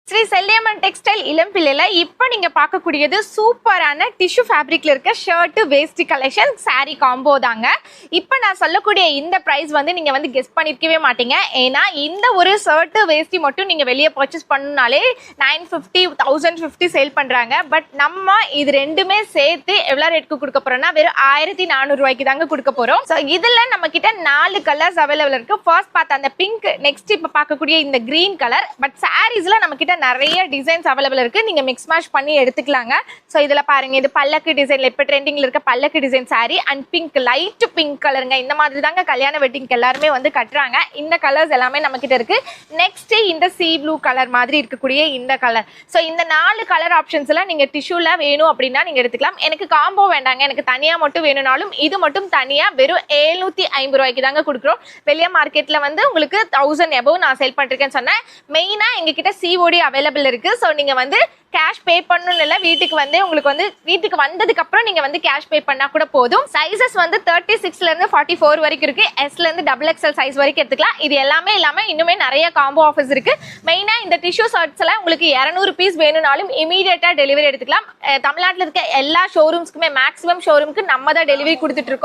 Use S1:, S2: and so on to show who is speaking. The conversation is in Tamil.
S1: ஸ்ரீ செல்லியம்மன் டெக்ஸ்டைல் இளம்பிள்ளையில இப்போ நீங்க பார்க்கக்கூடியது சூப்பரான டிஷ்யூ ஃபேப்ரிக்ல இருக்க ஷர்ட் வேஸ்டி கலெக்ஷன் சாரி காம்போ தாங்க. இப்போ நான் சொல்லக்கூடிய இந்த பிரைஸ் வந்து நீங்க வந்து கெஸ் பண்ணிருக்கவே மாட்டீங்க. ஏன்னா இந்த ஒரு ஷர்ட் வேஸ்டி மட்டும் நீங்க வெளியே பர்ச்சேஸ் பண்ணனாலே 950 1050 சேல் பண்றாங்க. பட் நம்ம இது ரெண்டுமே சேர்த்து எவ்வளவு ரேட்க்கு கொடுக்க போறோம்னா வெறும் 1400 ரூபாய்க்கு தாங்க கொடுக்க போறோம். ஸோ இதுல நம்ம கிட்ட 4 கலர்ஸ் அவைலபிள் இருக்கு. ஃபர்ஸ்ட் பார்த்த அந்த பிங்க், நெக்ஸ்ட் இப்போ பார்க்கக்கூடிய இந்த கிரீன் கலர். பட் சாரீஸ்ல நம்ம கிட்ட நிறைய டிசைன்ஸ் அவைலபிள் இருக்கு. நீங்க மிக்ஸ் மேட்ச் பண்ணி எடுத்துக்கலாங்க. சோ இதுல பாருங்க, இது பல்லக்கு டிசைன்ல இப்ப ட்ரெண்டிங்ல இருக்க பல்லக்கு design sorry and pink, light pink கலருங்க. இந்த மாதிரி தாங்க கல்யாண வெட்டிங்க்கு எல்லாருமே வந்து கட்டுறாங்க. இந்த கலர்ஸ் எல்லாமே நம்ம கிட்ட இருக்கு. நெக்ஸ்ட் இந்த சீ ப்ளூ கலர் மாதிரி இருக்கக்கூடிய இந்த கலர். சோ இந்த 4 கலர் ஆப்ஷன்ஸ்ல நீங்க டிஷ்யூல வேணும் அப்படின்னா நீங்க எடுத்துக்கலாம். எனக்கு காம்போ வேண்டாங்க, எனக்கு தனியா மட்டும் வேணும்னாலும் இது மட்டும் தனியா வெறும் 750 ரூபாய்க்கு தாங்க கொடுக்குறோம். வெளிய மார்க்கெட்ல வந்து உங்களுக்கு 1000 எபோவ் நான் சேல் பண்ணிருக்கேன்னு சொன்னேன். மெயினா எங்க கிட்ட சிஓடி அவைலபிள் இருக்கு. ஸோ நீங்க வந்து கேஷ் பே பண்ணணும் இல்லை, வீட்டுக்கு வந்து உங்களுக்கு வந்து வீட்டுக்கு வந்ததுக்கு அப்புறம் நீங்க வந்து கேஷ் பே பண்ணா கூட போதும். சைசஸ் வந்து 36ல இருந்து 44 வரைக்கும் இருக்கு. எஸ்ல இருந்து XXL சைஸ் வரைக்கும் எடுத்துக்கலாம். இது எல்லாமே இல்லாம இன்னுமே நிறைய காம்போ ஆஃபர்ஸ் இருக்கு. மெயினா இந்த டிஷ்யூ ஷர்ட்ஸ்ல உங்களுக்கு 200 பீஸ் வேணும்னாலும் இமீடியட்டா டெலிவரி எடுத்துக்கலாம். தமிழ்நாட்டில் இருக்க எல்லா ஷோரூம்ஸ்க்குமே மேக்ஸிமம் ஷோரூம்க்கு நம்ம தான் டெலிவரி கொடுத்துட்டு இருக்கோம்.